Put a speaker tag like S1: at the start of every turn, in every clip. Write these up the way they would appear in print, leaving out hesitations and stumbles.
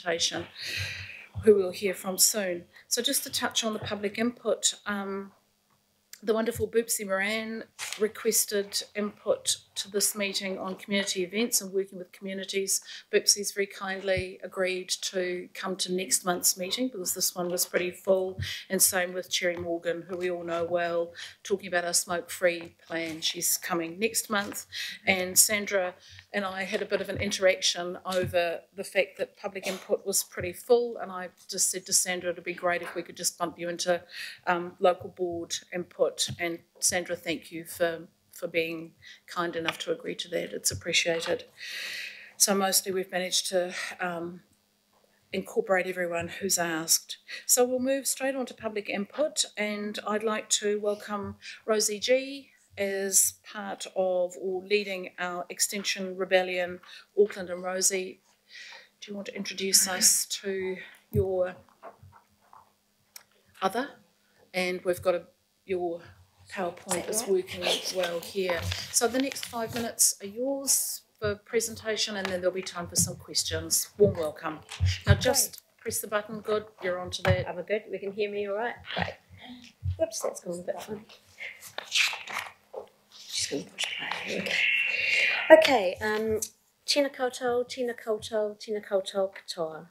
S1: presentation, who we'll hear from soon. So just to touch on the public input, the wonderful Boopsie Moran requested input to this meeting on community events and working with communities. Boopsie's very kindly agreed to come to next month's meeting because this one was pretty full, and same with Cherry Morgan, who we all know well, talking about our smoke-free plan. She's coming next month, and Sandra and I had a bit of an interaction over the fact that public input was pretty full, and I just said to Sandra it'd be great if we could just bump you into local board input. And Sandra, thank you for being kind enough to agree to that. It's appreciated. So mostly we've managed to incorporate everyone who's asked. So we'll move straight on to public input, and I'd like to welcome Rosie G as part of or leading our Extinction Rebellion, Auckland. And Rosie, do you want to introduce us to your other? And we've got your PowerPoint is working well here. So the next 5 minutes are yours for presentation, and then there'll be time for some questions. Warm welcome. Now just press the button. Good, you're on to that.
S2: I'm good. We can hear me all right. Great. Whoops, that's gone a bit funny. Just going to push play. Okay. Tēnā koutou, tēnā koutou, tēnā koutou katoa.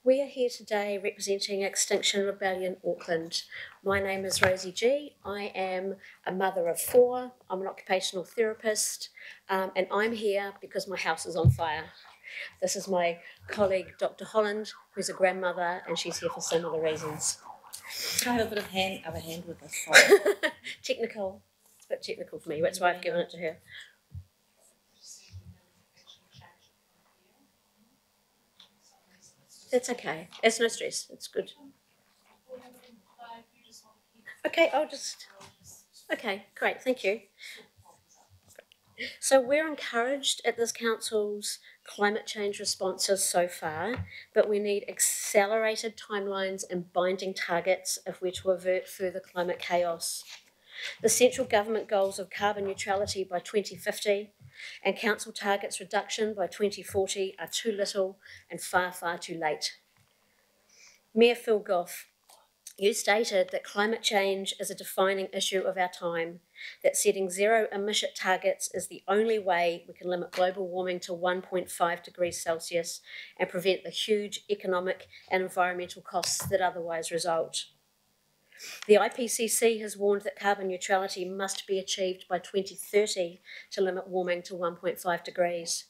S2: We are here today representing Extinction Rebellion Auckland. My name is Rosie G. I am a mother of 4. I'm an occupational therapist, and I'm here because my house is on fire. This is my colleague, Dr. Holland, who's a grandmother, and she's here for some other reasons.
S3: Can I have a bit of a hand with this? Sorry.
S2: Technical. It's a bit technical for me. That's why I've given it to her. That's okay. It's no stress. It's good. Okay, Okay, great. Thank you. So we're encouraged at this council's climate change responses so far, but we need accelerated timelines and binding targets if we're to avert further climate chaos. The central government goals of carbon neutrality by 2050 and council targets reduction by 2040 are too little and far, far too late. Mayor Phil Goff, you stated that climate change is a defining issue of our time, that setting zero emission targets is the only way we can limit global warming to 1.5 degrees Celsius and prevent the huge economic and environmental costs that otherwise result. The IPCC has warned that carbon neutrality must be achieved by 2030 to limit warming to 1.5 degrees.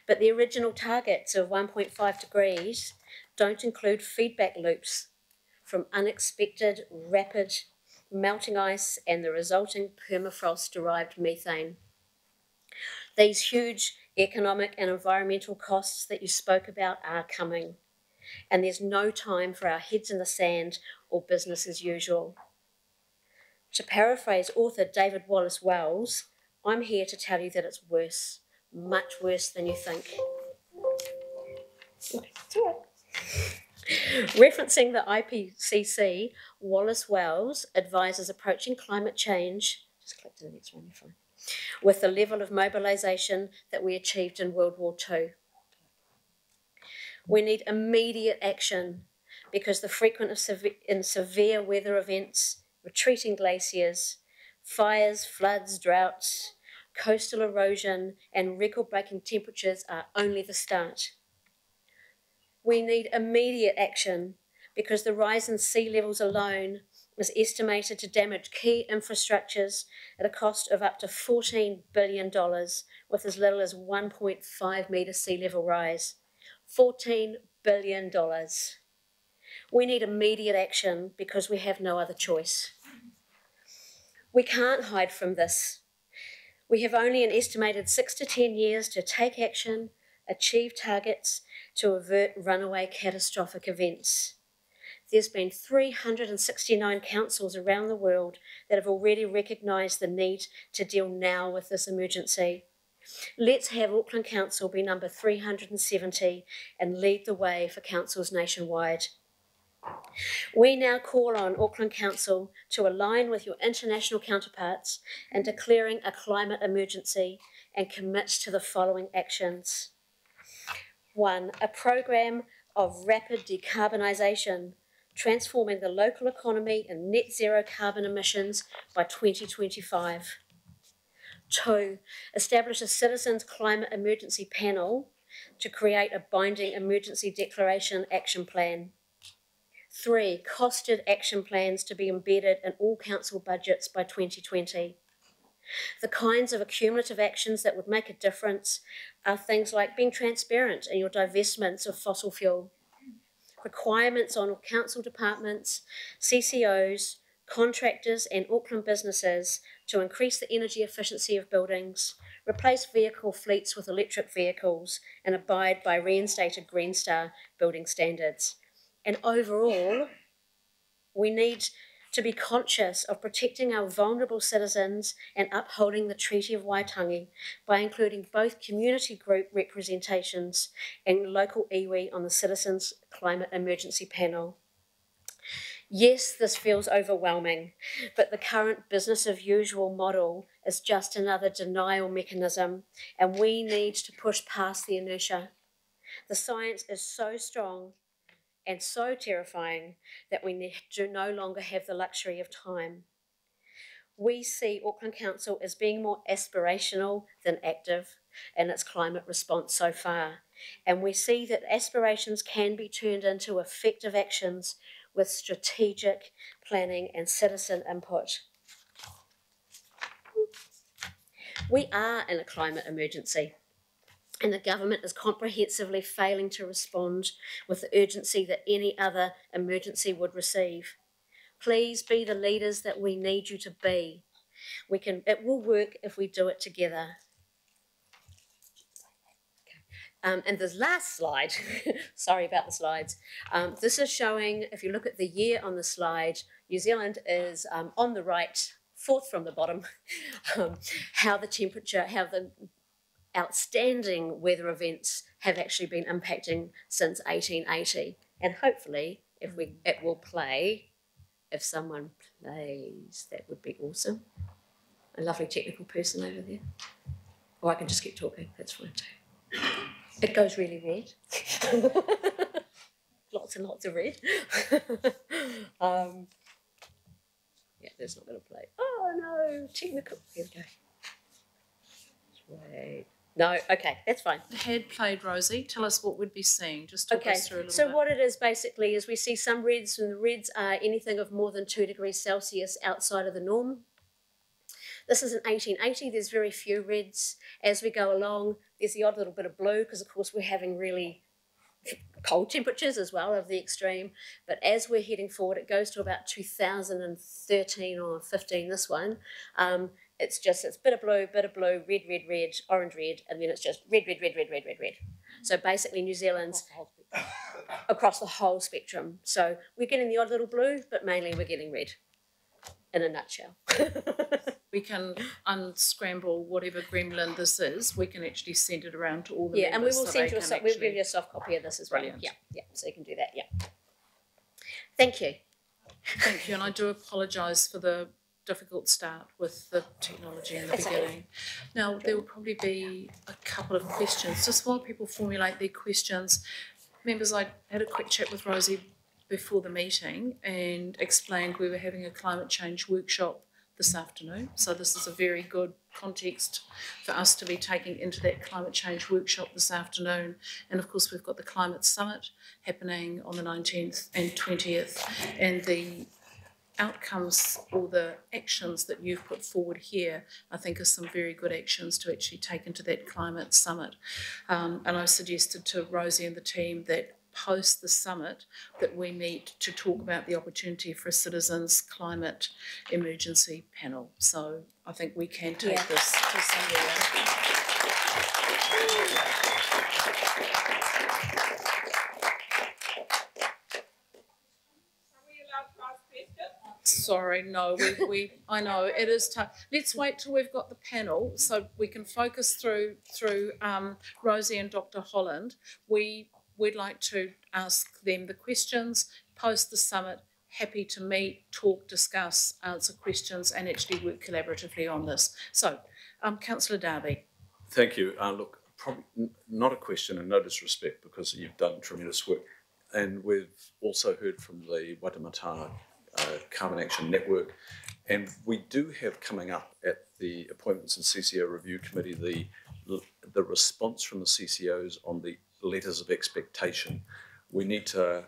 S2: But the original targets of 1.5 degrees don't include feedback loops from unexpected rapid melting ice and the resulting permafrost-derived methane. These huge economic and environmental costs that you spoke about are coming, and there's no time for our heads in the sand or business as usual. To paraphrase author David Wallace Wells, I'm here to tell you that it's worse, much worse than you think. It's all right. Referencing the IPCC, Wallace Wells advises approaching climate change, just click to the next one, you're fine, with the level of mobilisation that we achieved in World War II. We need immediate action because the frequent and severe weather events, retreating glaciers, fires, floods, droughts, coastal erosion and record-breaking temperatures are only the start. We need immediate action because the rise in sea levels alone is estimated to damage key infrastructures at a cost of up to $14 billion with as little as 1.5 metre sea level rise. $14 billion. We need immediate action because we have no other choice. We can't hide from this. We have only an estimated 6 to 10 years to take action, achieve targets, to avert runaway catastrophic events. There's been 369 councils around the world that have already recognised the need to deal now with this emergency. Let's have Auckland Council be number 370 and lead the way for councils nationwide. We now call on Auckland Council to align with your international counterparts in declaring a climate emergency and commit to the following actions. 1. A program of rapid decarbonisation, transforming the local economy and net zero carbon emissions by 2025. 2, establish a citizens' climate emergency panel to create a binding emergency declaration action plan. 3, costed action plans to be embedded in all council budgets by 2020. The kinds of accumulative actions that would make a difference are things like being transparent in your divestments of fossil fuel, requirements on council departments, CCOs, contractors and Auckland businesses to increase the energy efficiency of buildings, replace vehicle fleets with electric vehicles and abide by reinstated Green Star building standards. And overall, we need to be conscious of protecting our vulnerable citizens and upholding the Treaty of Waitangi by including both community group representations and local iwi on the Citizens Climate Emergency Panel. Yes, this feels overwhelming, but the current business as usual model is just another denial mechanism, and we need to push past the inertia. The science is so strong and so terrifying that we do no longer have the luxury of time. We see Auckland Council as being more aspirational than active in its climate response so far, and we see that aspirations can be turned into effective actions with strategic planning and citizen input. We are in a climate emergency, and the government is comprehensively failing to respond with the urgency that any other emergency would receive. Please be the leaders that we need you to be. It will work if we do it together. And the last slide, sorry about the slides, this is showing, if you look at the year on the slide, New Zealand is on the right, fourth from the bottom, how the outstanding weather events have actually been impacting since 1880. And hopefully, it will play, if someone plays, that would be awesome. A lovely technical person over there. Or I can just keep talking, that's fine too. It goes really red. Lots and lots of red. Yeah, that's not going to play. Oh no, technical. Here we go. Wait. No, okay, that's fine.
S1: The head played, Rosie. Tell us what we'd be seeing. Just talk us through a little bit.
S2: So what it is basically is we see some reds, and the reds are anything of more than 2 degrees Celsius outside of the norm. This is in 1880. There's very few reds. As we go along, there's the odd little bit of blue because, of course, we're having really cold temperatures as well of the extreme. But as we're heading forward, it goes to about 2013 or 15, this one. It's a bit of blue, red, red, red, orange, red, and then it's just red, red, red, red, red, red, red. So basically New Zealand's across the whole spectrum. So we're getting the odd little blue, but mainly we're getting red, in a nutshell.
S1: We can unscramble whatever gremlin this is. We can actually send it around to all the members.
S2: And we will send you we'll give you a soft copy of this as well.
S1: Brilliant.
S2: Yeah, so you can do that, yeah. Thank you.
S1: Thank you, and I do apologise for the difficult start with the technology in the beginning. Now, there will probably be a couple of questions. Just while people formulate their questions, members, I had a quick chat with Rosie before the meeting and explained we were having a climate change workshop this afternoon. So this is a very good context for us to be taking into that climate change workshop this afternoon. And of course, we've got the climate summit happening on the 19th and 20th, and the outcomes or the actions that you've put forward here, I think, are some very good actions to actually take into that climate summit. And I suggested to Rosie and the team that post the summit that we meet to talk about the opportunity for a citizens' climate emergency panel. So I think we can take this to somewhere. Sorry, no, I know it is tough. Let's wait till we've got the panel so we can focus through Rosie and Dr. Holland. We'd like to ask them the questions, post the summit, happy to meet, talk, discuss, answer questions and actually work collaboratively on this. So, Councillor Darby.
S4: Thank you. Look, probably not a question and no disrespect because you've done tremendous work. and we've also heard from the Waitemata Carbon Action Network, and we do have coming up at the Appointments and CCO Review Committee the response from the CCOs on the letters of expectation. We need to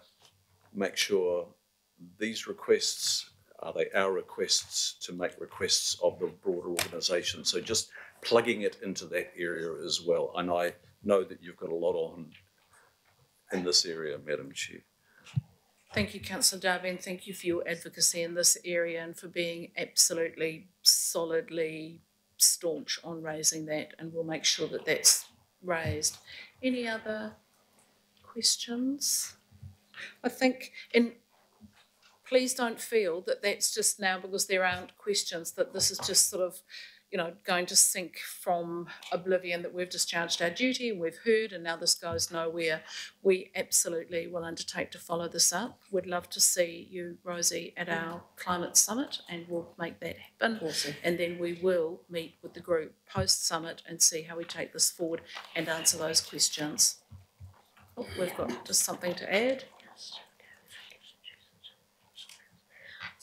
S4: make sure these requests, are they our requests to make requests of the broader organisation? So just plugging it into that area as well. And I know that you've got a lot on in this area, Madam Chair.
S1: Thank you, Councillor Darby, and thank you for your advocacy in this area and for being absolutely solidly staunch on raising that, and we'll make sure that that's raised. Any other questions? I think, please don't feel that that's just now because there aren't questions, that this is just sort of, you know, going to sink from oblivion, that we've discharged our duty and we've heard and now this goes nowhere. We absolutely will undertake to follow this up. We'd love to see you, Rosie, at our climate summit, and we'll make that happen.
S3: Awesome.
S1: And then we will meet with the group post-summit and see how we take this forward and answer those questions. Oh, we've got just something to add.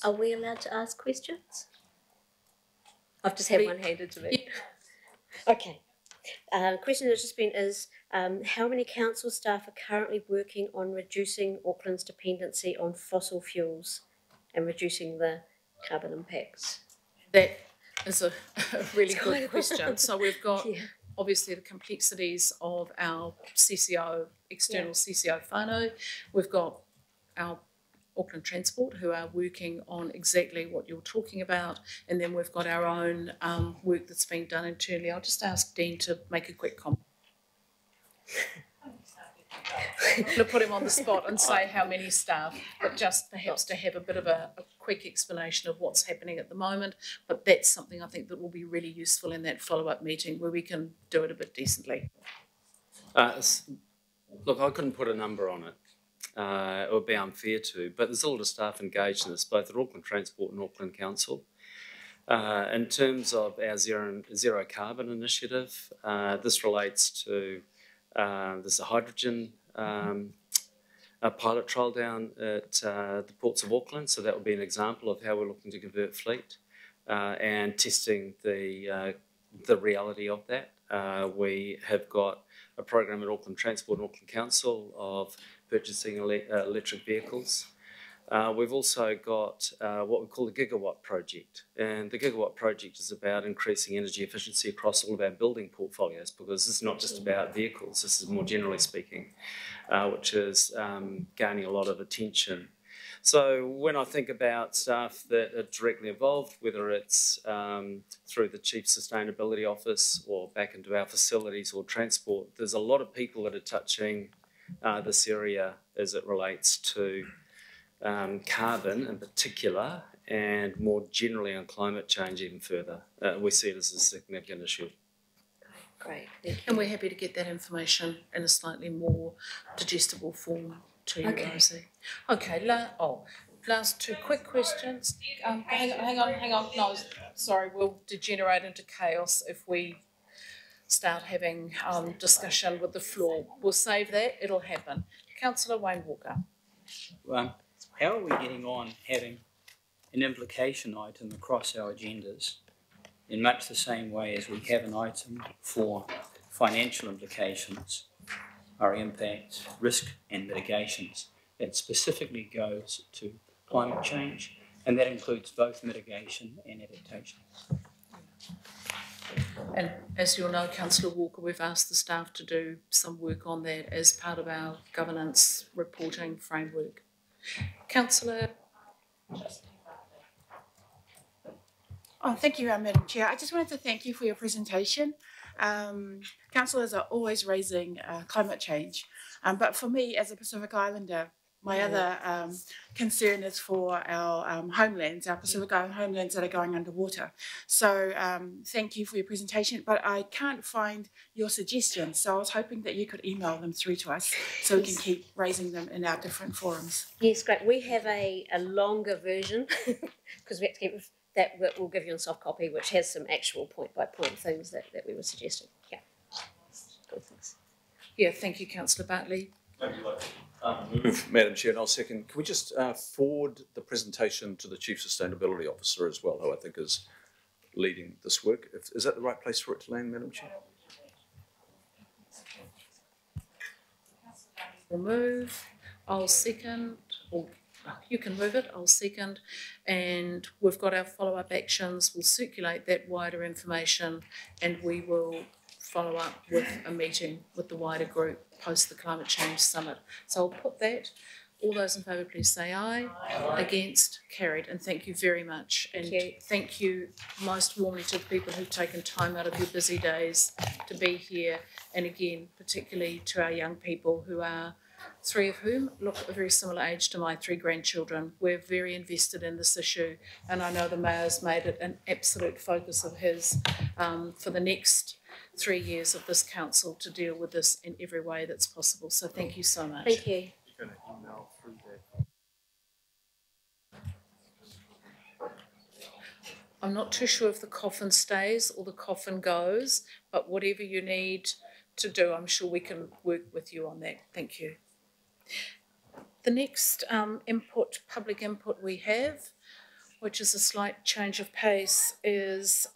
S2: Are we allowed to ask questions? I've just had one handed to me. Yeah. Okay. The question that's just been is, how many council staff are currently working on reducing Auckland's dependency on fossil fuels and reducing the carbon impacts?
S1: That is a really good question. So we've got obviously the complexities of our CCO, external CCO whānau. We've got our Auckland Transport, who are working on exactly what you're talking about, and then we've got our own work that's being done internally. I'll just ask Dean to make a quick comment. I'm going to put him on the spot and say how many staff, but just perhaps to have a bit of a quick explanation of what's happening at the moment. But that's something I think that will be really useful in that follow-up meeting where we can do it a bit decently.
S5: Look, I couldn't put a number on it. It would be unfair to, but there's a lot of staff engaged in this, both at Auckland Transport and Auckland Council. In terms of our zero carbon initiative, this relates to there's a hydrogen a pilot trial down at the ports of Auckland, so that would be an example of how we're looking to convert fleet and testing the reality of that. We have got a program at Auckland Transport and Auckland Council of purchasing electric vehicles. We've also got what we call the Gigawatt Project, and the Gigawatt Project is about increasing energy efficiency across all of our building portfolios, because this is not just about vehicles, this is more generally speaking, which is gaining a lot of attention. So when I think about staff that are directly involved, whether it's through the Chief Sustainability Office or back into our facilities or transport, there's a lot of people that are touching this area as it relates to carbon in particular, and more generally on climate change even further. We see it as a significant issue.
S2: Great, thank you.
S1: And we're happy to get that information in a slightly more digestible form to you, Rosie. Okay, last two quick questions. Hang on. No, sorry, we'll degenerate into chaos if we start having discussion with the floor. We'll save that, it'll happen. Councillor Wayne Walker.
S6: How are we getting on having an implication item across our agendas in much the same way as we have an item for financial implications, our impact, risk and mitigations that specifically goes to climate change, and that includes both mitigation and adaptation?
S1: And as you'll know, Councillor Walker, we've asked the staff to do some work on that as part of our governance reporting framework. Councillor.
S7: Oh, thank you, Madam Chair. I just wanted to thank you for your presentation. Councillors are always raising climate change, but for me as a Pacific Islander, my other concern is for our homelands, our Pacific Island homelands that are going underwater. So thank you for your presentation, but I can't find your suggestions. So I was hoping that you could email them through to us so we can keep raising them in our different forums.
S2: Yes, great. We have a longer version because we have to keep that we'll give you a soft copy, which has some actual point-by-point things that we were suggesting. Yeah. Good, thanks.
S1: Yeah, thank you, Councillor Bartley.
S4: Thank you, Move, Madam Chair, and I'll second. Can we just forward the presentation to the Chief Sustainability Officer as well, who I think is leading this work? Is that the right place for it to land, Madam Chair?
S1: We'll move. I'll second. Or you can move it. I'll second. And we've got our follow-up actions. We'll circulate that wider information, and we will follow up with a meeting with the wider group post the Climate Change Summit. So I'll put that. All those in favour, please say aye. Aye. Against, carried. And thank you very much. And thank you most warmly to the people who've taken time out of your busy days to be here. And again, particularly to our young people, who are, three of whom look a very similar age to my three grandchildren. We're very invested in this issue, and I know the Mayor's made it an absolute focus of his for the next 3 years of this council to deal with this in every way that's possible. So thank you so much.
S2: Thank you.
S5: You're going to email through that.
S1: I'm not too sure if the coffin stays or the coffin goes, but whatever you need to do, I'm sure we can work with you on that. Thank you. The next public input we have, which is a slight change of pace, is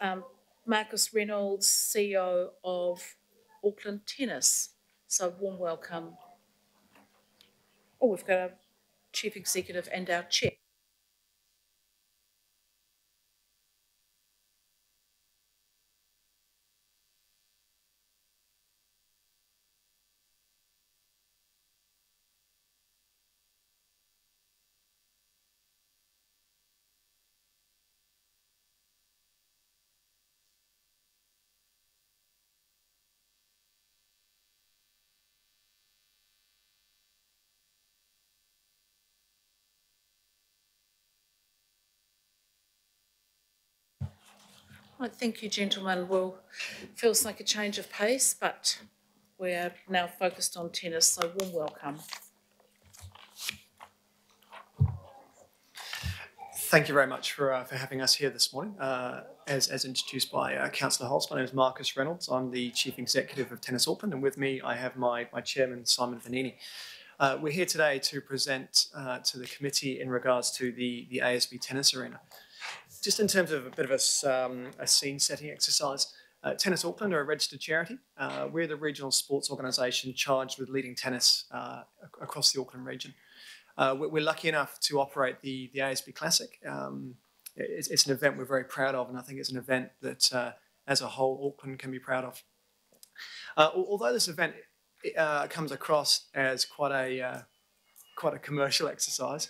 S1: Marcus Reynolds, CEO of Auckland Tennis. So warm welcome. Oh, we've got our Chief Executive and our Chair. Right, thank you, gentlemen. Well, feels like a change of pace, but we're now focused on tennis, so warm welcome.
S8: Thank you very much for having us here this morning. As introduced by Councillor Holtz, my name is Marcus Reynolds. I'm the Chief Executive of Tennis Auckland, and with me I have my Chairman, Simon Vanini. We're here today to present to the committee in regards to the ASB tennis arena. Just in terms of a bit of a scene-setting exercise, Tennis Auckland are a registered charity. We're the regional sports organisation charged with leading tennis across the Auckland region. We're lucky enough to operate the ASB Classic. It's an event we're very proud of, and I think it's an event that, as a whole, Auckland can be proud of. Although this event comes across as quite a commercial exercise,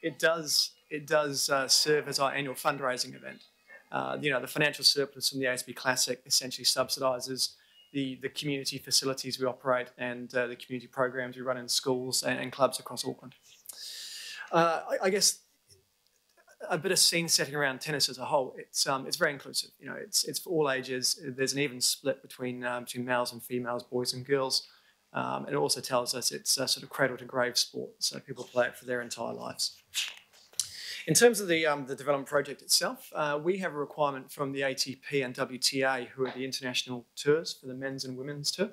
S8: it does serve as our annual fundraising event. The financial surplus from the ASB Classic essentially subsidises the community facilities we operate and the community programs we run in schools and clubs across Auckland. I guess a bit of scene setting around tennis as a whole. It's very inclusive. It's for all ages. There's an even split between males and females, boys and girls. And it also tells us it's a sort of cradle to grave sport, so people play it for their entire lives. In terms of the development project itself, we have a requirement from the ATP and WTA, who are the international tours for the men's and women's tour,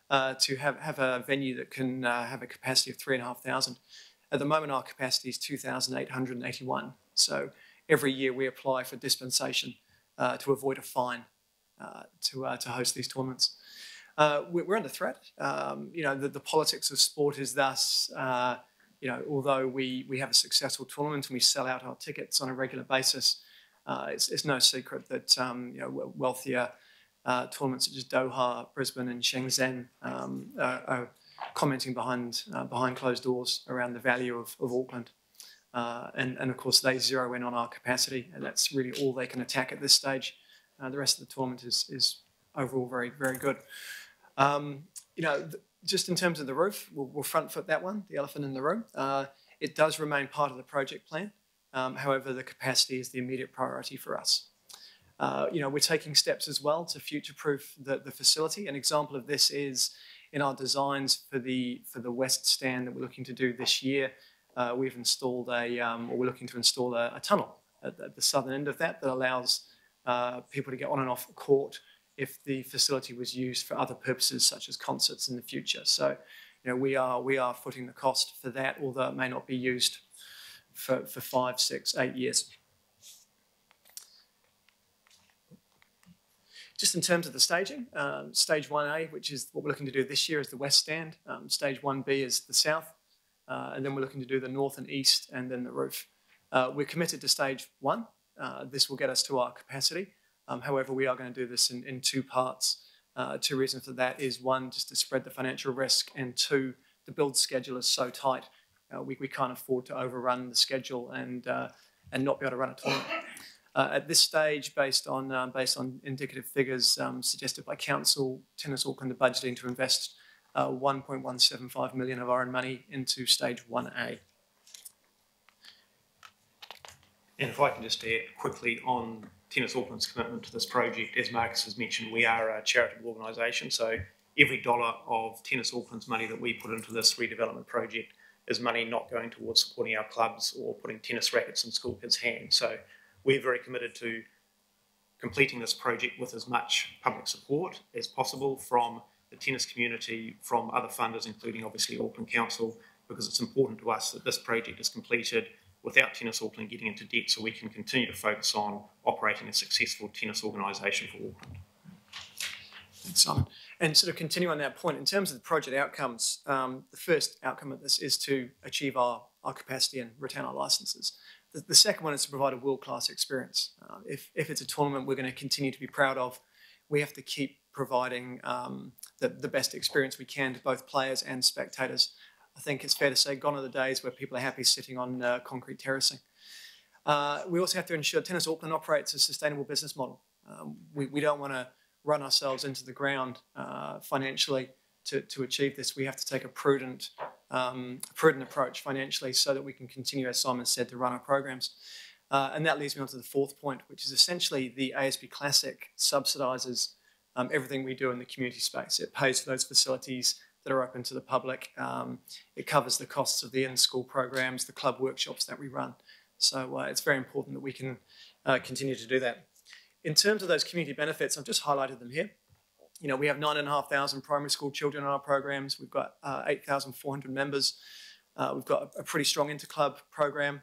S8: to have a venue that can have a capacity of 3,500. At the moment, our capacity is 2,881. So every year we apply for dispensation to avoid a fine to host these tournaments. We're under threat. The politics of sport is thus. Although we have a successful tournament and we sell out our tickets on a regular basis, it's no secret that wealthier tournaments such as Doha, Brisbane, and Shenzhen are commenting behind closed doors around the value of Auckland, and of course they zero in on our capacity, and that's really all they can attack at this stage. The rest of the tournament is overall very, very good. Just in terms of the roof, we'll front foot that one, the elephant in the room. It does remain part of the project plan. However, the capacity is the immediate priority for us. We're taking steps as well to future-proof the facility. An example of this is in our designs for the west stand that we're looking to do this year. We've installed we're looking to install a tunnel at the southern end of that allows people to get on and off the court if the facility was used for other purposes such as concerts in the future. So we are footing the cost for that, although it may not be used for 5, 6, 8 years. Just in terms of the staging, stage 1A, which is what we're looking to do this year, is the west stand. Stage 1B is the south, and then we're looking to do the north and east, and then the roof. We're committed to stage 1. This will get us to our capacity. However, we are going to do this in 2 parts. 2 reasons for that is 1, just to spread the financial risk, and 2, the build schedule is so tight, we can't afford to overrun the schedule and not be able to run a tournament. At this stage, based on indicative figures suggested by Council, Tennis Auckland are budgeting to invest 1.175 million of our own money into stage 1A.
S9: And if I can just add quickly on Tennis Auckland's commitment to this project, as Marcus has mentioned, we are a charitable organisation, so every dollar of Tennis Auckland's money that we put into this redevelopment project is money not going towards supporting our clubs or putting tennis rackets in school kids' hands. So we're very committed to completing this project with as much public support as possible from the tennis community, from other funders, including obviously Auckland Council, because it's important to us that this project is completed without Tennis Auckland getting into debt, so we can continue to focus on operating a successful tennis organisation for Auckland.
S8: Thanks, Simon. And sort of continue on that point, in terms of the project outcomes, the first outcome of this is to achieve our capacity and retain our licences. The second one is to provide a world-class experience. If it's a tournament we're going to continue to be proud of, we have to keep providing the best experience we can to both players and spectators. I think it's fair to say gone are the days where people are happy sitting on concrete terracing. We also have to ensure Tennis Auckland operates a sustainable business model. We don't want to run ourselves into the ground financially to achieve this. We have to take a prudent approach financially so that we can continue, as Simon said, to run our programs. And that leads me on to the fourth point, which is essentially the ASB Classic subsidises everything we do in the community space. It pays for those facilities that are open to the public. It covers the costs of the in-school programs, the club workshops that we run. So it's very important that we can continue to do that. In terms of those community benefits, I've just highlighted them here. We have 9,500 primary school children in our programs. We've got 8,400 members. We've got a pretty strong interclub program.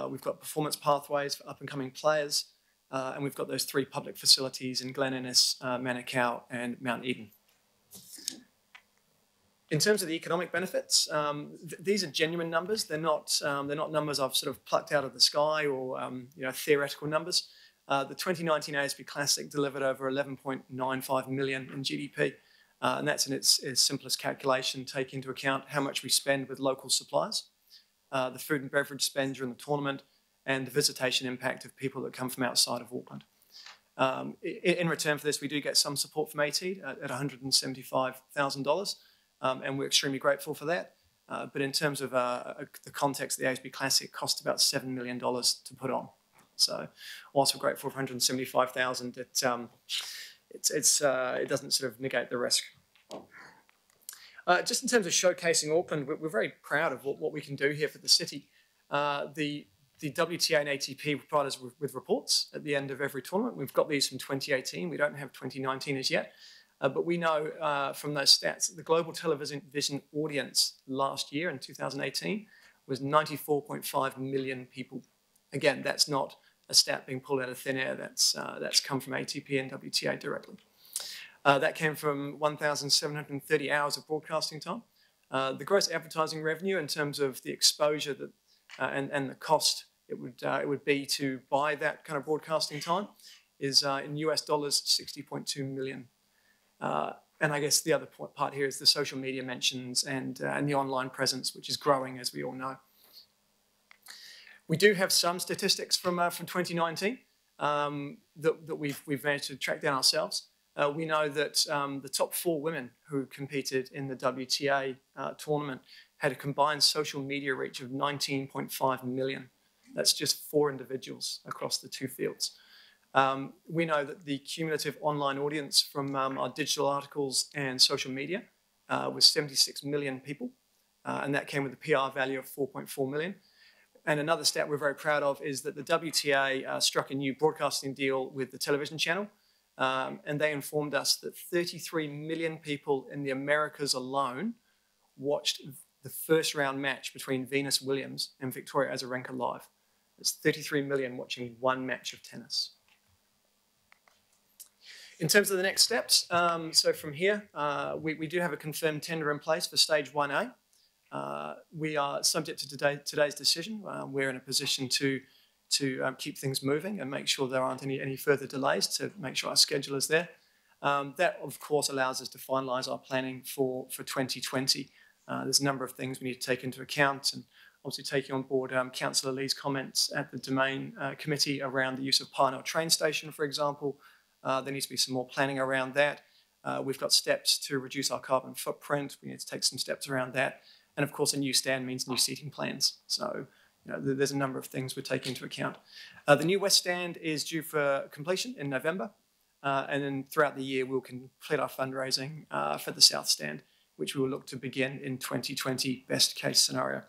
S8: We've got performance pathways for up-and-coming players. And we've got those 3 public facilities in Glen Innes, Manukau and Mount Eden. In terms of the economic benefits, these are genuine numbers. They're not numbers I've sort of plucked out of the sky or theoretical numbers. The 2019 ASB Classic delivered over 11.95 million in GDP, and that's in its simplest calculation, take into account how much we spend with local suppliers, the food and beverage spend during the tournament, and the visitation impact of people that come from outside of Auckland. In return for this, we do get some support from AT at $175,000, and we're extremely grateful for that. But in terms of the context, the ASB Classic cost about $7 million to put on. So, whilst we're grateful for $175,000, it doesn't sort of negate the risk. Just in terms of showcasing Auckland, we're very proud of what we can do here for the city. The WTA and ATP provide us with reports at the end of every tournament. We've got these from 2018. We don't have 2019 as yet. But we know from those stats that the global television audience last year in 2018 was 94.5 million people. Again, that's not a stat being pulled out of thin air. That's come from ATP and WTA directly. That came from 1,730 hours of broadcasting time. The gross advertising revenue in terms of the exposure that and the cost it would be to buy that kind of broadcasting time is in US dollars 60.2 million. And I guess the other part here is the social media mentions and the online presence, which is growing, as we all know. We do have some statistics from 2019 that we've managed to track down ourselves. We know that the top 4 women who competed in the WTA tournament had a combined social media reach of 19.5 million. That's just 4 individuals across the 2 fields. We know that the cumulative online audience from our digital articles and social media was 76 million people, and that came with a PR value of 4.4 million. And another stat we're very proud of is that the WTA struck a new broadcasting deal with the television channel, and they informed us that 33 million people in the Americas alone watched the first round match between Venus Williams and Victoria Azarenka live. It's 33 million watching one match of tennis. In terms of the next steps, so from here, we do have a confirmed tender in place for stage 1A. We are subject to today's decision. We're in a position to keep things moving and make sure there aren't any further delays, to make sure our schedule is there. That, of course, allows us to finalise our planning for 2020. There's a number of things we need to take into account, and obviously taking on board Councillor Lee's comments at the Domain Committee around the use of Parnell train station, for example. There needs to be some more planning around that. We've got steps to reduce our carbon footprint. We need to take some steps around that. And of course, a new stand means new seating plans. So there's a number of things we're taking into account. The new West Stand is due for completion in November. And then throughout the year, we'll complete our fundraising for the South Stand, which we will look to begin in 2020, best case scenario.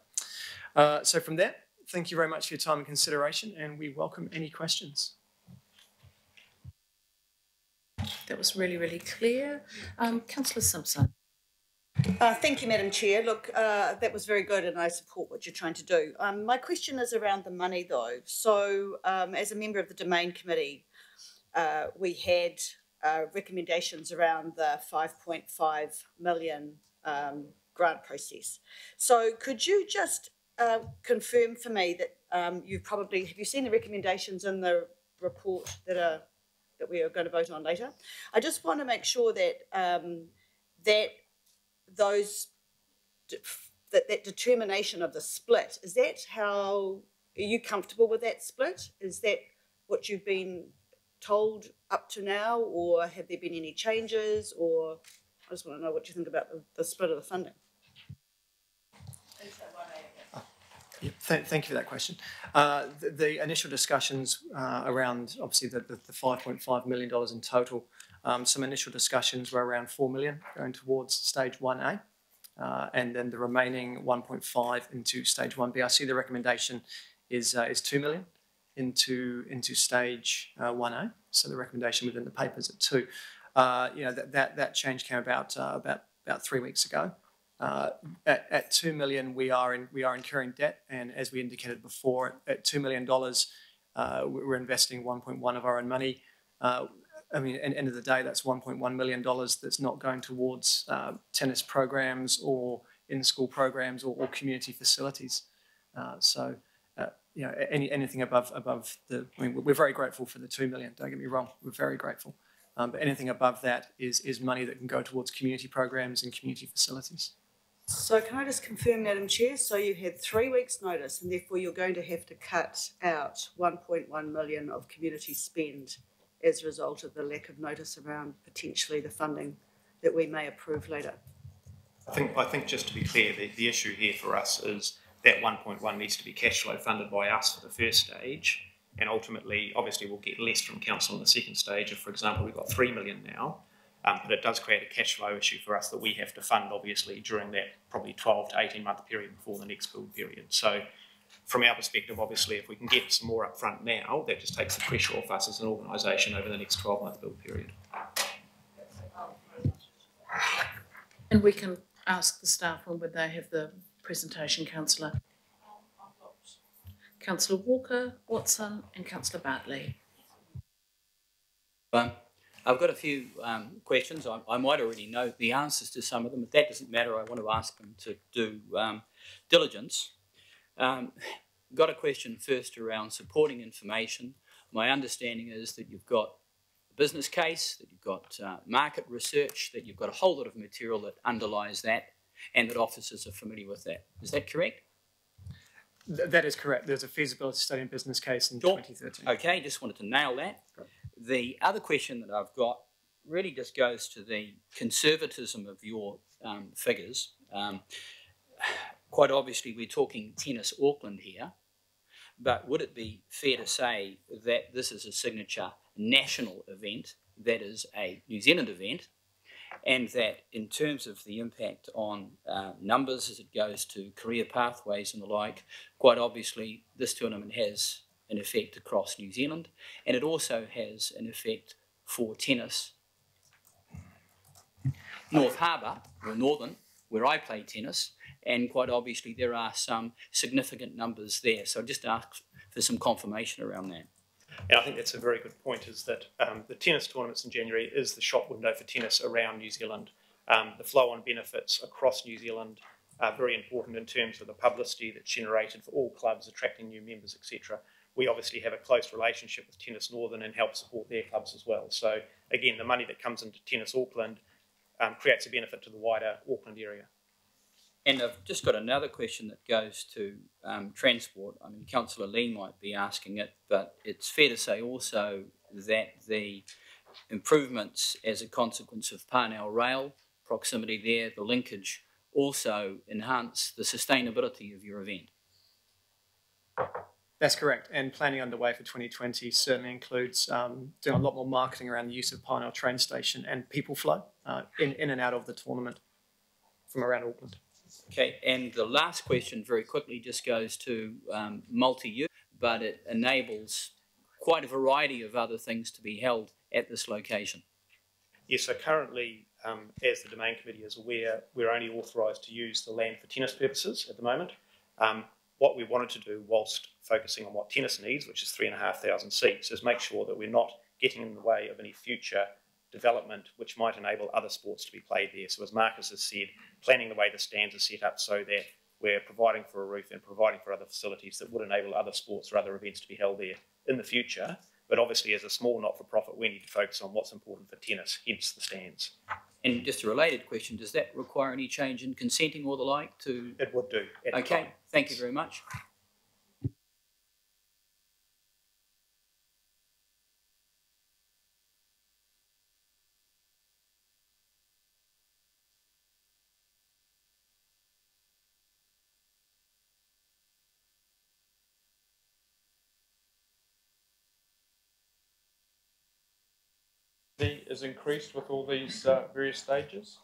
S8: So from there, thank you very much for your time and consideration, and we welcome any questions.
S1: That was really, really clear. Councillor Simpson.
S10: Thank you, Madam Chair. Look, that was very good, and I support what you're trying to do. My question is around the money, though. So, as a member of the Domain Committee, we had recommendations around the 5.5 million grant process. So, could you just confirm for me that have you seen the recommendations in the report that we are going to vote on later? I just want to make sure that that determination of the split, is that how, are you comfortable with that split? Is that what you've been told up to now, or have there been any changes? Or I just want to know what you think about the split of the funding.
S8: Yeah, thank you for that question. The initial discussions around, obviously, the $5.5 million in total, some initial discussions were around 4 million going towards stage 1A, and then the remaining 1.5 into stage 1B. I see the recommendation is 2 million into stage 1A, so the recommendation within the papers at 2. That change came about 3 weeks ago. At 2 million, we are incurring debt, and as we indicated before, at $2 million, we're investing 1.1 of our own money. At the end of the day, that's $1.1 million that's not going towards tennis programs or in-school programs or community facilities. Anything above the, we're very grateful for the 2 million. Don't get me wrong, we're very grateful. But anything above that is money that can go towards community programs and community facilities.
S10: So can I just confirm, Madam Chair, so you had 3 weeks' notice, and therefore you're going to have to cut out 1.1 million of community spend as a result of the lack of notice around potentially the funding that we may approve later?
S9: I think just to be clear, the issue here for us is that 1.1 needs to be cash flow funded by us for the first stage, and ultimately, obviously, we'll get less from council in the second stage. If, for example, we've got 3 million now, but it does create a cash flow issue for us that we have to fund, obviously, during that probably 12 to 18 month period before the next build period. So from our perspective, obviously, if we can get some more upfront now, that just takes the pressure off us as an organisation over the next 12-month build period.
S1: And we can ask the staff when would they have the presentation, Councillor. Councillor Walker, Watson and Councillor Bartley.
S11: I've got a few questions. I might already know the answers to some of them, but that doesn't matter. I want to ask them to do diligence. Got a question first around supporting information. My understanding is that you've got a business case, that you've got market research, that you've got a whole lot of material that underlies that, and that officers are familiar with that. Is that correct?
S8: That is correct. There's a feasibility study and business case in 2013.
S11: Okay, just wanted to nail that. The other question that I've got really just goes to the conservatism of your figures. Quite obviously, we're talking Tennis Auckland here, but would it be fair to say that this is a signature national event, that is a New Zealand event, and that in terms of the impact on numbers as it goes to career pathways and the like, quite obviously this tournament has an effect across New Zealand, and it also has an effect for tennis North Harbour, or Northern, where I play tennis, and quite obviously there are some significant numbers there. So just ask for some confirmation around that.
S9: And I think that's a very good point, is that the tennis tournaments in January is the shop window for tennis around New Zealand. The flow-on benefits across New Zealand are very important in terms of the publicity that's generated for all clubs, attracting new members, etc. We obviously have a close relationship with Tennis Northern and help support their clubs as well. So again, the money that comes into Tennis Auckland creates a benefit to the wider Auckland area.
S11: And I've just got another question that goes to transport. I mean, Councillor Lee might be asking it, but it's fair to say also that the improvements as a consequence of Parnell Rail, proximity there, the linkage, also enhance the sustainability of your event.
S8: That's correct, and planning underway for 2020 certainly includes doing a lot more marketing around the use of Parnell train station and people flow in and out of the tournament from around Auckland.
S11: Okay, and the last question very quickly just goes to multi-use, but it enables quite a variety of other things to be held at this location.
S9: Yes, so currently, as the Domain Committee is aware, we're only authorised to use the land for tennis purposes at the moment. What we wanted to do, whilst focusing on what tennis needs, which is 3,500 seats, is make sure that we're not getting in the way of any future development which might enable other sports to be played there. So as Marcus has said, planning the way the stands are set up so that we're providing for a roof and providing for other facilities that would enable other sports or other events to be held there in the future. But obviously, as a small not-for-profit, we need to focus on what's important for tennis, hence the stands.
S11: And just a related question, does that require any change in consenting or the like to...
S9: It would do.
S11: Okay, thank you very much.
S12: Is increased with all these various stages?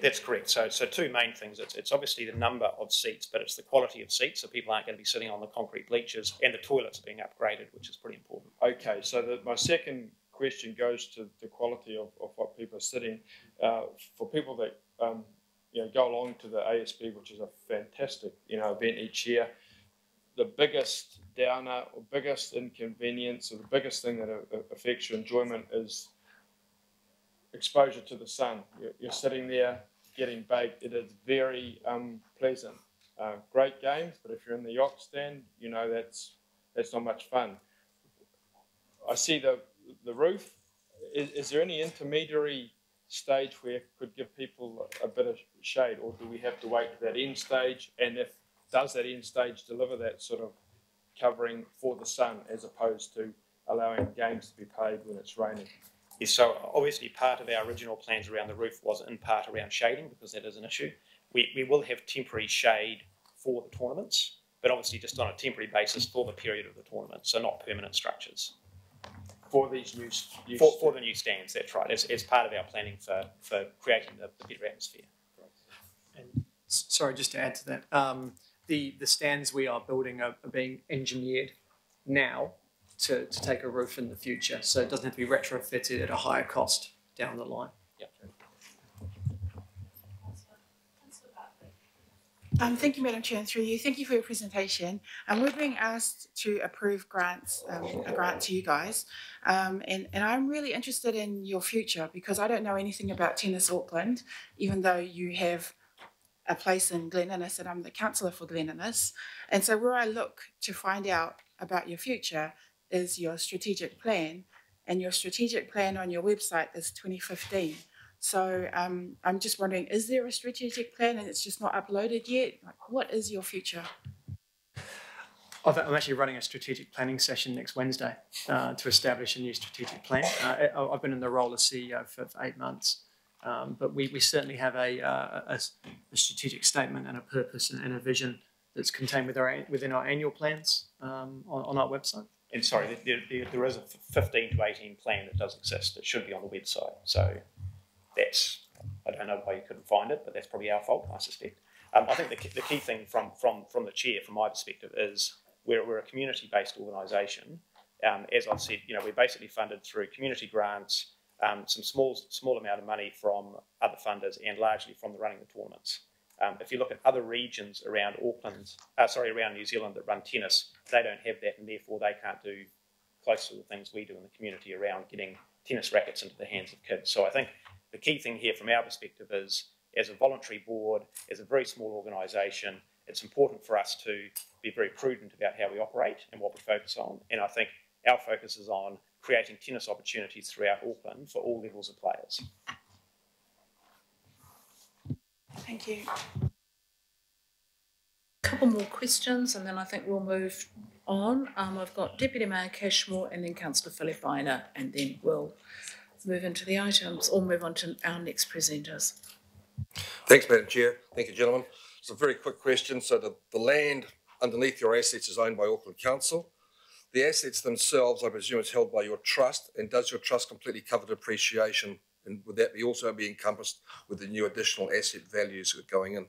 S9: That's correct. So two main things. It's obviously the number of seats, but it's the quality of seats, so people aren't going to be sitting on the concrete bleachers, and the toilets are being upgraded, which is pretty important.
S12: Okay, so my second question goes to the quality of what people are sitting. For people that go along to the ASB, which is a fantastic event each year, the biggest downer or biggest inconvenience or the biggest thing that affects your enjoyment is exposure to the sun. You're sitting there getting baked. It is very pleasant. Great games, but if you're in the yacht stand, that's not much fun. I see the roof. Is there any intermediary stage where it could give people a bit of shade, or do we have to wait to that end stage? And does that end stage deliver that sort of covering for the sun as opposed to allowing games to be played when it's raining?
S9: Yes, so obviously part of our original plans around the roof was in part around shading, because that is an issue. We will have temporary shade for the tournaments, but obviously just on a temporary basis for the period of the tournament, so not permanent structures.
S12: For these new
S9: for the new stands, that's right, as part of our planning for creating the better atmosphere.
S8: And sorry, just to add to that, the stands we are building are being engineered now to take a roof in the future, so it doesn't have to be retrofitted at a higher cost down the line.
S9: Yep.
S7: Thank you, Madam Chair, and through you. Thank you for your presentation. We're being asked to approve grants, a grant to you guys, and I'm really interested in your future, because I don't know anything about Tennis Auckland, even though you have a place in Glen Innes and I'm the councillor for Glen Innes. And so where I look to find out about your future is your strategic plan, and your strategic plan on your website is 2015. So I'm just wondering, is there a strategic plan and it's just not uploaded yet? Like, what is your future?
S8: I'm actually running a strategic planning session next Wednesday to establish a new strategic plan. I've been in the role of CEO for 8 months, but we certainly have a strategic statement and a purpose and a vision that's contained within our annual plans on our website.
S9: And sorry, there is a 15 to 18 plan that does exist. It should be on the website. So that's, I don't know why you couldn't find it, but that's probably our fault, I suspect. I think the key thing from the chair, from my perspective, is we're a community-based organisation. As I've said, we're basically funded through community grants, some small amount of money from other funders, and largely from the running the tournaments. If you look at other regions around around New Zealand that run tennis, they don't have that, and therefore they can't do close to the things we do in the community around getting tennis rackets into the hands of kids. So I think the key thing here from our perspective is, as a voluntary board, as a very small organisation, it's important for us to be very prudent about how we operate and what we focus on. And I think our focus is on creating tennis opportunities throughout Auckland for all levels of players.
S7: Thank you.
S1: Couple more questions and then I think we'll move on. I've got Deputy Mayor Cashmore and then Councillor Philippina, and then we'll move into the items or move on to our next presenters.
S13: Thanks, Madam Chair. Thank you, gentlemen. It's a very quick question. So the land underneath your assets is owned by Auckland Council. The assets themselves, I presume, is held by your trust, and does your trust completely cover depreciation, and would that also be encompassed with the new additional asset values that are going in?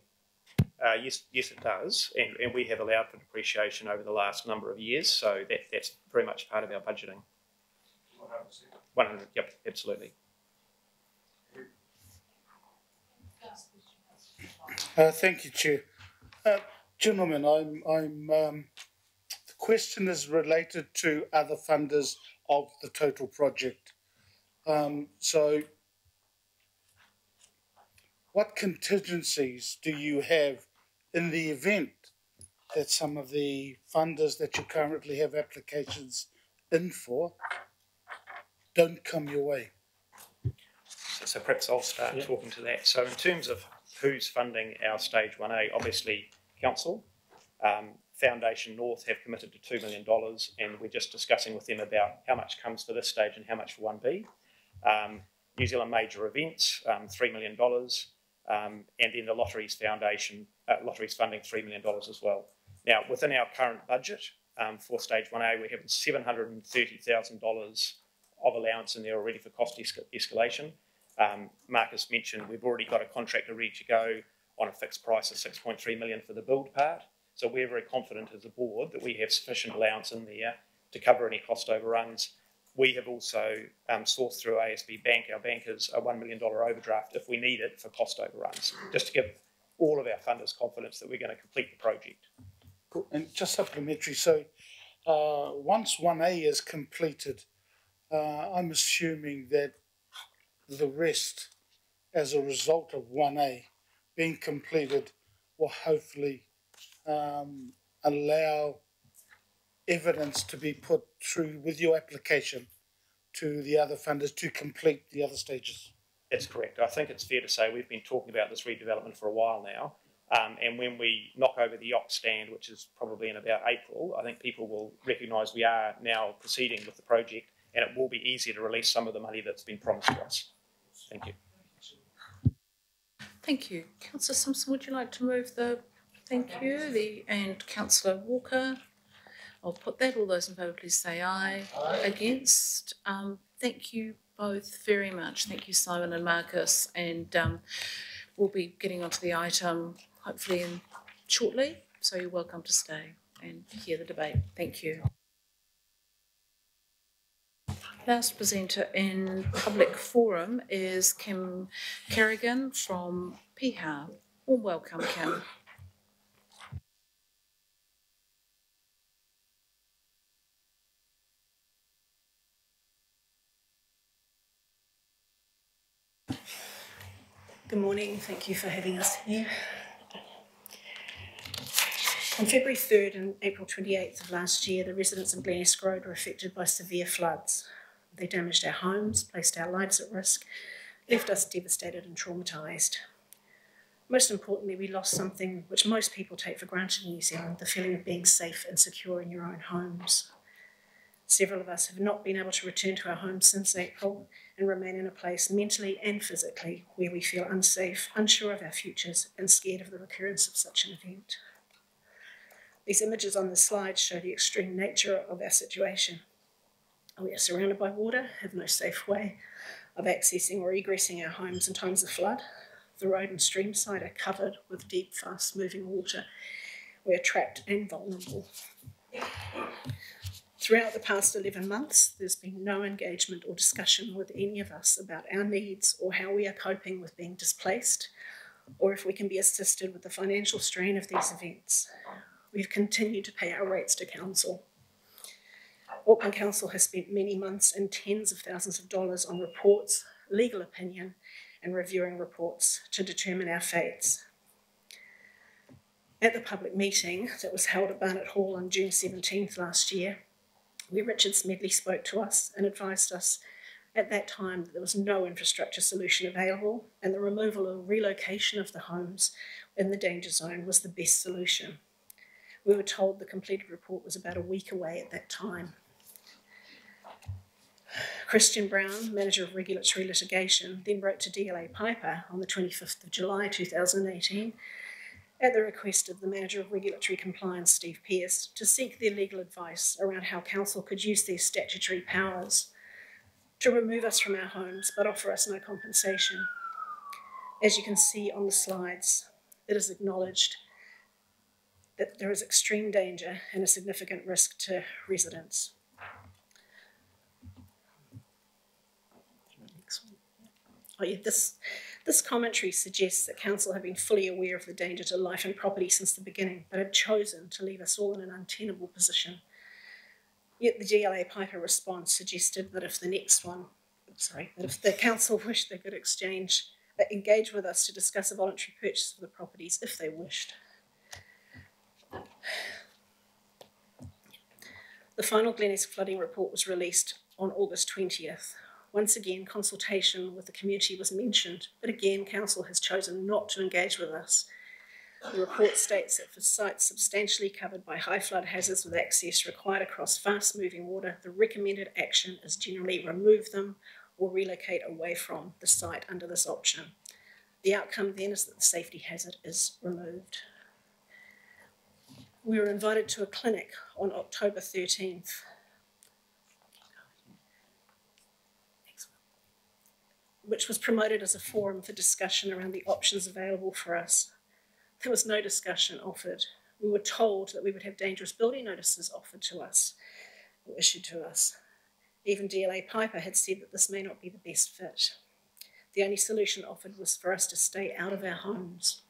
S9: Yes, it does, and we have allowed for depreciation over the last number of years, so that's very much part of our budgeting. 100%, yep, absolutely.
S14: Thank you, Chair. Gentlemen, the question is related to other funders of the total project. So, what contingencies do you have in the event that some of the funders that you currently have applications in for don't come your way?
S9: So perhaps I'll start talking to that. So in terms of who's funding our Stage 1A, obviously Council. Foundation North have committed to $2 million, and we're just discussing with them about how much comes for this stage and how much for 1B. New Zealand Major Events, $3 million, and then the Lotteries Foundation, Lotteries funding $3 million as well. Now, within our current budget for Stage 1A, we have $730,000 of allowance in there already for cost escalation. Marcus mentioned we've already got a contractor ready to go on a fixed price of $6.3 million for the build part. So we're very confident as a board that we have sufficient allowance in there to cover any cost overruns. We have also sourced through ASB Bank, our bankers, a $1 million overdraft if we need it for cost overruns, just to give all of our funders confidence that we're going to complete the project.
S14: Cool. And just supplementary, so once 1A is completed, I'm assuming that the rest, as a result of 1A being completed, will hopefully allow evidence to be put through with your application to the other funders to complete the other stages.
S9: That's correct. I think it's fair to say we've been talking about this redevelopment for a while now, and when we knock over the yacht stand, which is probably in about April, I think people will recognise we are now proceeding with the project, and it will be easier to release some of the money that's been promised to us. Thank you.
S1: Thank you. Councillor Simpson, would you like to move the thank you? And Councillor Walker, I'll put that. All those in favour, please say aye. Aye. Against? Thank you both very much. Thank you, Simon and Marcus. And we'll be getting onto the item hopefully shortly. So you're welcome to stay and hear the debate. Thank you. Last presenter in public forum is Kim Kerrigan from Piha. Warm welcome, Kim.
S15: Good morning, thank you for having us here. On February 3rd and April 28th of last year, the residents of Glen Esk Road were affected by severe floods. They damaged our homes, placed our lives at risk, left us devastated and traumatised. Most importantly, we lost something which most people take for granted in New Zealand, the feeling of being safe and secure in your own homes. Several of us have not been able to return to our homes since April and remain in a place mentally and physically where we feel unsafe, unsure of our futures and scared of the recurrence of such an event. These images on the slide show the extreme nature of our situation. We are surrounded by water, have no safe way of accessing or egressing our homes in times of flood. The road and stream side are covered with deep, fast-moving water. We are trapped and vulnerable. Throughout the past 11 months, there's been no engagement or discussion with any of us about our needs or how we are coping with being displaced or if we can be assisted with the financial strain of these events. We've continued to pay our rates to council. Auckland Council has spent many months and tens of thousands of dollars on reports, legal opinion, and reviewing reports to determine our fates. At the public meeting that was held at Barnett Hall on June 17th last year, where Richard Smedley spoke to us and advised us at that time that there was no infrastructure solution available and the removal or relocation of the homes in the danger zone was the best solution. We were told the completed report was about a week away at that time. Christian Brown, Manager of Regulatory Litigation, then wrote to DLA Piper on the 25th of July 2018 at the request of the Manager of Regulatory Compliance, Steve Pearce, to seek their legal advice around how Council could use their statutory powers to remove us from our homes but offer us no compensation. As you can see on the slides, it is acknowledged that there is extreme danger and a significant risk to residents. Oh yeah, this commentary suggests that Council have been fully aware of the danger to life and property since the beginning, but have chosen to leave us all in an untenable position. Yet the DLA Piper response suggested that if the Council wished, they could engage with us to discuss a voluntary purchase of the properties if they wished. The final Glen-esque flooding report was released on August 20th. Once again, consultation with the community was mentioned, but again, Council has chosen not to engage with us. The report states that for sites substantially covered by high flood hazards with access required across fast-moving water, the recommended action is generally remove them or relocate away from the site under this option. The outcome then is that the safety hazard is removed. We were invited to a clinic on October 13th. Which was promoted as a forum for discussion around the options available for us. There was no discussion offered. We were told that we would have dangerous building notices offered to us, or issued to us. Even DLA Piper had said that this may not be the best fit. The only solution offered was for us to stay out of our homes.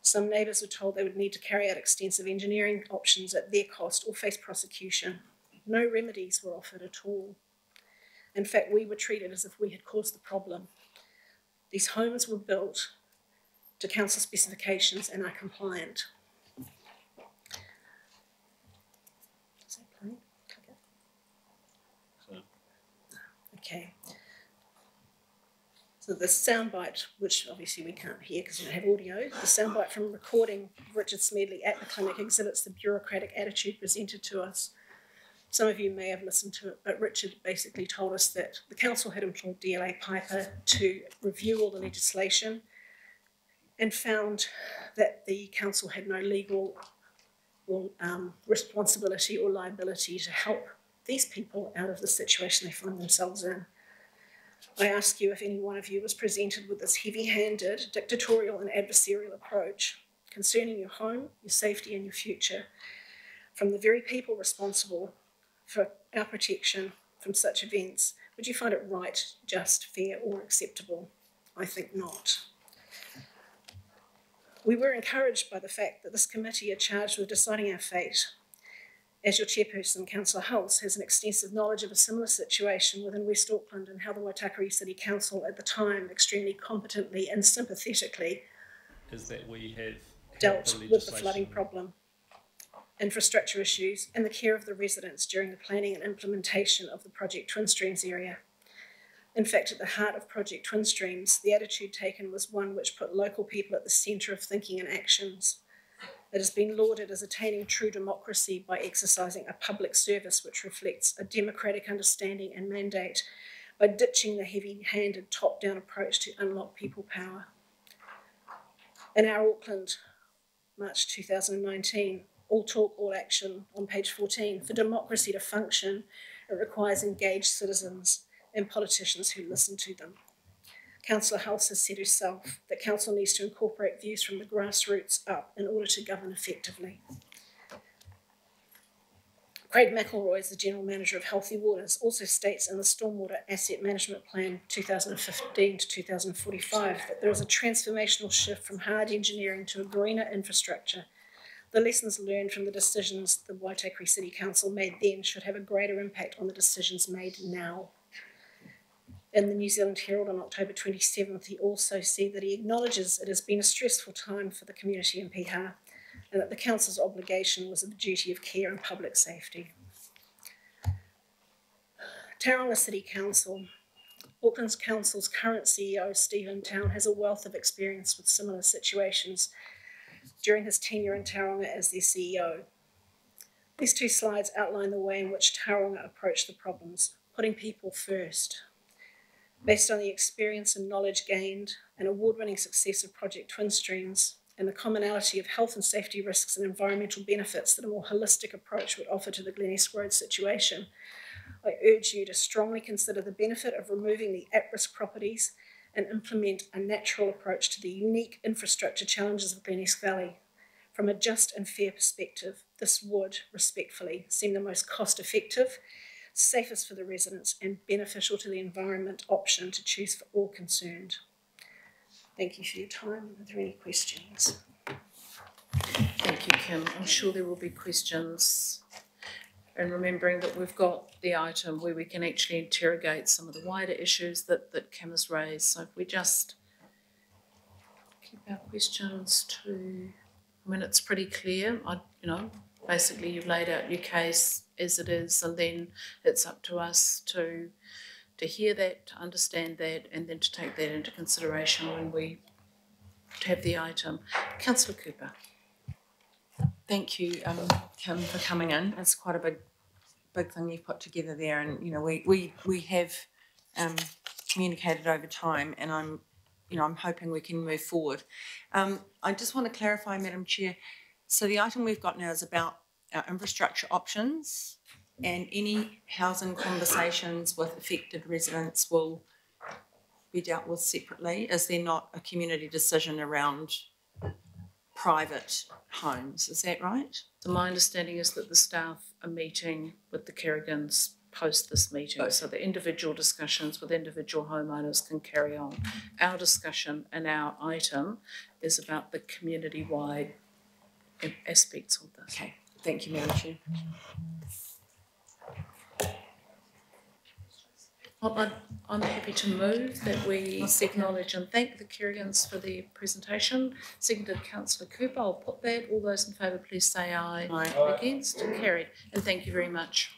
S15: Some neighbours were told they would need to carry out extensive engineering options at their cost or face prosecution. No remedies were offered at all. In fact, we were treated as if we had caused the problem. These homes were built to council specifications and are compliant. Does that play? Okay. So the soundbite, which obviously we can't hear because we don't have audio, the soundbite from recording Richard Smedley at the clinic exhibits the bureaucratic attitude presented to us. Some of you may have listened to it, but Richard basically told us that the council had employed DLA Piper to review all the legislation and found that the council had no legal responsibility or liability to help these people out of the situation they find themselves in. I ask you if any one of you was presented with this heavy-handed, dictatorial and adversarial approach concerning your home, your safety and your future from the very people responsible for our protection from such events, would you find it right, just, fair or acceptable? I think not. We were encouraged by the fact that this committee are charged with deciding our fate. As your chairperson, Councillor Hulse, has an extensive knowledge of a similar situation within West Auckland and how the Waitakere City Council at the time extremely competently and sympathetically
S16: is that we have
S15: dealt with the flooding problem, infrastructure issues and the care of the residents during the planning and implementation of the Project Twin Streams area. In fact, at the heart of Project Twin Streams, the attitude taken was one which put local people at the centre of thinking and actions. It has been lauded as attaining true democracy by exercising a public service which reflects a democratic understanding and mandate by ditching the heavy-handed top-down approach to unlock people power. In our Auckland, March 2019, All Talk, All Action on page 14, for democracy to function, it requires engaged citizens and politicians who listen to them. Councillor Hulse has said herself that council needs to incorporate views from the grassroots up in order to govern effectively. Craig McElroy, the General Manager of Healthy Waters, also states in the Stormwater Asset Management Plan 2015 to 2045 that there is a transformational shift from hard engineering to a greener infrastructure. The lessons learned from the decisions the Waitakere City Council made then should have a greater impact on the decisions made now. In the New Zealand Herald on October 27th, he also said that he acknowledges it has been a stressful time for the community in Piha, and that the Council's obligation was a duty of care and public safety. Tauranga City Council. Auckland's Council's current CEO, Stephen Town, has a wealth of experience with similar situations during his tenure in Tauranga as their CEO. These two slides outline the way in which Tauranga approached the problems, putting people first. Based on the experience and knowledge gained, and award-winning success of Project Twin Streams, and the commonality of health and safety risks and environmental benefits that a more holistic approach would offer to the Glen Esk Road situation, I urge you to strongly consider the benefit of removing the at-risk properties and implement a natural approach to the unique infrastructure challenges of Glen Esk Valley. From a just and fair perspective, this would, respectfully, seem the most cost-effective, safest for the residents, and beneficial to the environment option to choose for all concerned. Thank you for your time. Are there any questions?
S1: Thank you, Kim. I'm sure there will be questions. And remembering that we've got the item where we can actually interrogate some of the wider issues that Kim has raised. So if we just keep our questions to, I mean, it's pretty clear. Basically you've laid out your case as it is, and then it's up to us to hear that, to understand that, and then to take that into consideration when we have the item. Councillor Cooper.
S17: Thank you, Kim, for coming in. It's quite a big thing you've put together there, and we have communicated over time, and I'm hoping we can move forward. I just want to clarify, Madam Chair. So the item we've got now is about our infrastructure options, and any housing conversations with affected residents will be dealt with separately. Is there not a community decision around private homes? Is that right?
S1: So my understanding is that the staff are meeting with the Kerrigans post this meeting, so the individual discussions with individual homeowners can carry on. Our discussion and our item is about the community-wide aspects of this.
S17: Okay, thank you, Madam Chair.
S1: I'm happy to move that we acknowledge and thank the Kerrigans for the presentation. Seconded Councillor Cooper. I'll put that. All those in favour, please say aye.
S17: Aye.
S1: Against? Carried. And thank you very much.